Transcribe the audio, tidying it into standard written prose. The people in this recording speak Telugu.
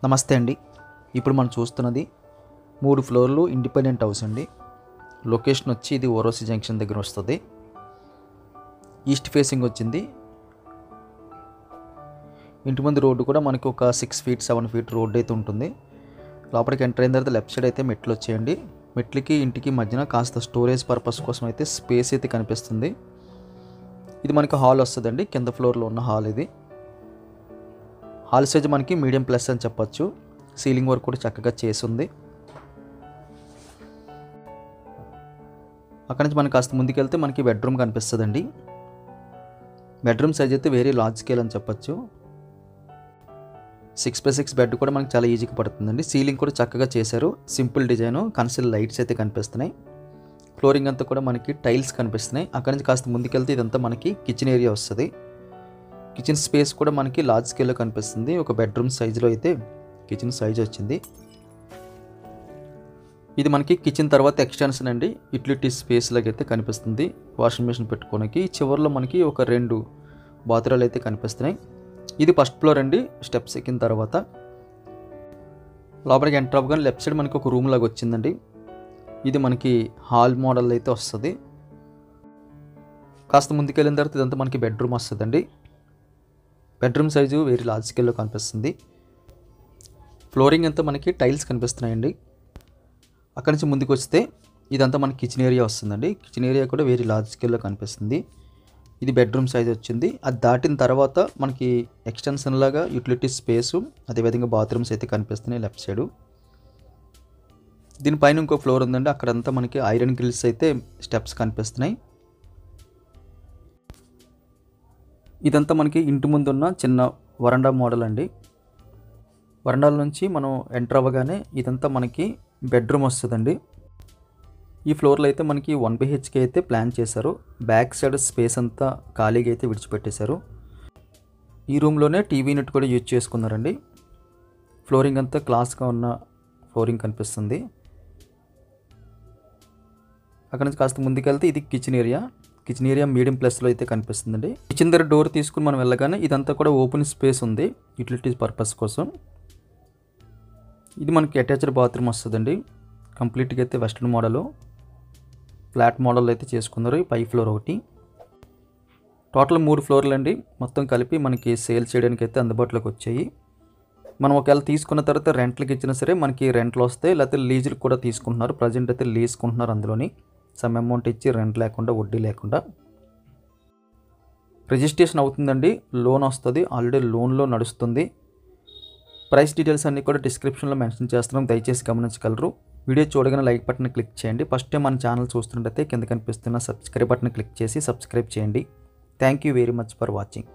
నమస్తే అండి. ఇప్పుడు మనం చూస్తున్నది 3 ఫ్లోర్లు ఇండిపెండెంట్ హౌస్ అండి. లొకేషన్ వచ్చి ఇది ఓరోసి జంక్షన్ దగ్గర వస్తుంది. ఈస్ట్ ఫేసింగ్ వచ్చింది. ఇంటి ముందు రోడ్డు కూడా మనకు ఒక 6 ఫీట్ 7 ఫీట్ రోడ్డు అయితే ఉంటుంది. లోపలికి ఎంటర్ అయిన తర్వాత లెఫ్ట్ సైడ్ అయితే మెట్లు వచ్చేయండి. మెట్లకి ఇంటికి మధ్యన కాస్త స్టోరేజ్ పర్పస్ కోసం అయితే స్పేస్ అయితే కనిపిస్తుంది. ఇది మనకి హాల్ వస్తుందండి. కింద ఫ్లోర్లో ఉన్న హాల్ ఇది. హాల్ సైజ్ మనకి మీడియం ప్లస్ అని చెప్పొచ్చు. సీలింగ్ వర్క్ కూడా చక్కగా చేసి ఉంది. అక్కడ నుంచి మనకి కాస్త ముందుకెళ్తే మనకి బెడ్రూమ్ కనిపిస్తుందండి. బెడ్రూమ్ సైజ్ అయితే వెరీ లార్జ్ స్కేల్ అని చెప్పొచ్చు. 6x6 బెడ్ కూడా మనకి చాలా ఈజీగా పడుతుందండి. సీలింగ్ కూడా చక్కగా చేశారు. సింపుల్ డిజైన్, కన్సిల్ లైట్స్ అయితే కనిపిస్తున్నాయి. ఫ్లోరింగ్ అంతా కూడా మనకి టైల్స్ కనిపిస్తున్నాయి. అక్కడ నుంచి కాస్త ముందుకెళ్తే ఇదంతా మనకి కిచెన్ ఏరియా వస్తుంది. కిచెన్ స్పేస్ కూడా మనకి లార్జ్ స్కేల్లో కనిపిస్తుంది. ఒక బెడ్రూమ్ సైజులో అయితే కిచెన్ సైజ్ వచ్చింది. ఇది మనకి కిచెన్ తర్వాత ఎక్స్టెన్షన్ అండి. యూటిలిటీ స్పేస్ లాగా అయితే కనిపిస్తుంది. వాషింగ్ మెషిన్ పెట్టుకోవడానికి చివరిలో మనకి ఒక 2 బాత్రూమ్లు అయితే కనిపిస్తున్నాయి. ఇది ఫస్ట్ ఫ్లోర్ అండి. స్టెప్స్ ఎక్కిన తర్వాత లోపలికి ఎంటర్ అవ్వగానే లెఫ్ట్ సైడ్ మనకి ఒక రూమ్ లాగా వచ్చిందండి. ఇది మనకి హాల్ మోడల్ అయితే వస్తుంది. కాస్త ముందుకెళ్ళిన తర్వాత ఇదంతా మనకి బెడ్రూమ్ వస్తుందండి. బెడ్రూమ్ సైజు వెరీ లార్జ్ స్కేల్లో కనిపిస్తుంది. ఫ్లోరింగ్ అంతా మనకి టైల్స్ కనిపిస్తున్నాయండి. అక్కడి నుంచి ముందుకు వస్తే ఇదంతా మనకి కిచెన్ ఏరియా వస్తుందండి. కిచెన్ ఏరియా కూడా వెరీ లార్జ్ స్కేల్లో కనిపిస్తుంది. ఇది బెడ్రూమ్ సైజ్ వచ్చింది. అది దాటిన తర్వాత మనకి ఎక్స్టెన్షన్ లాగా యూటిలిటీ స్పేసు, అదేవిధంగా బాత్రూమ్స్ అయితే కనిపిస్తున్నాయి లెఫ్ట్ సైడు. దీనిపైన ఇంకో ఫ్లోర్ ఉందండి. అక్కడంతా మనకి ఐరన్ గ్రిల్స్ అయితే స్టెప్స్ కనిపిస్తున్నాయి. ఇదంతా మనకి ఇంటి ముందున్న చిన్న వరండా మోడల్ అండి. వరండాల నుంచి మనం ఎంటర్ అవ్వగానే ఇదంతా మనకి బెడ్రూమ్ వస్తుందండి. ఈ ఫ్లోర్లో అయితే మనకి 1 BHK అయితే ప్లాన్ చేశారు. బ్యాక్ సైడ్ స్పేస్ అంతా ఖాళీగా అయితే విడిచిపెట్టేశారు. ఈ రూమ్లోనే టీవీ యూనిట్ కూడా యూజ్ చేసుకున్నారండి. ఫ్లోరింగ్ అంతా క్లాస్గా ఉన్న ఫ్లోరింగ్ కనిపిస్తుంది. అక్కడ నుంచి కాస్త ముందుకెళ్తే ఇది kitchen area. Kitchen area medium ప్లస్లో అయితే కనిపిస్తుందండి. కిచెన్ దగ్గర డోర్ తీసుకుని మనం వెళ్ళగానే ఇదంతా కూడా ఓపెన్ స్పేస్ ఉంది యూటిలిటీస్ పర్పస్ కోసం. ఇది మనకి అటాచ్డ్ బాత్రూమ్ వస్తుందండి. కంప్లీట్గా అయితే వెస్ట్రన్ మోడలు, ఫ్లాట్ మోడల్ అయితే చేసుకున్నారు. పై ఫ్లోర్ ఒకటి. టోటల్ 3 ఫ్లోర్లు అండి. మొత్తం కలిపి మనకి సేల్ చేయడానికి అయితే అందుబాటులోకి వచ్చాయి. మనం ఒకవేళ తీసుకున్న తర్వాత రెంట్లకి ఇచ్చినా సరే మనకి రెంట్లు వస్తాయి. లేకపోతే లీజులకు కూడా తీసుకుంటున్నారు. ప్రజెంట్ అయితే లీజుకుంటున్నారు. అందులోని సమ్ అమౌంట్ ఇచ్చి రెంట్ లేకుండా, వడ్డీ లేకుండా. రిజిస్ట్రేషన్ అవుతుందండి. లోన్ వస్తుంది. ఆల్రెడీ లోన్లో నడుస్తుంది. ప్రైస్ డీటెయిల్స్ అన్నీ కూడా డిస్క్రిప్షన్లో మెన్షన్ చేస్తున్నాం. దయచేసి గమనించగలరు. వీడియో చూడగానే లైక్ బటన్ క్లిక్ చేయండి. ఫస్ట్ టైం మన ఛానల్ చూస్తుంటే కింద కనిపిస్తున్న సబ్స్క్రైబ్ బటన్ క్లిక్ చేసి సబ్స్క్రైబ్ చేయండి. Thank you very much for watching.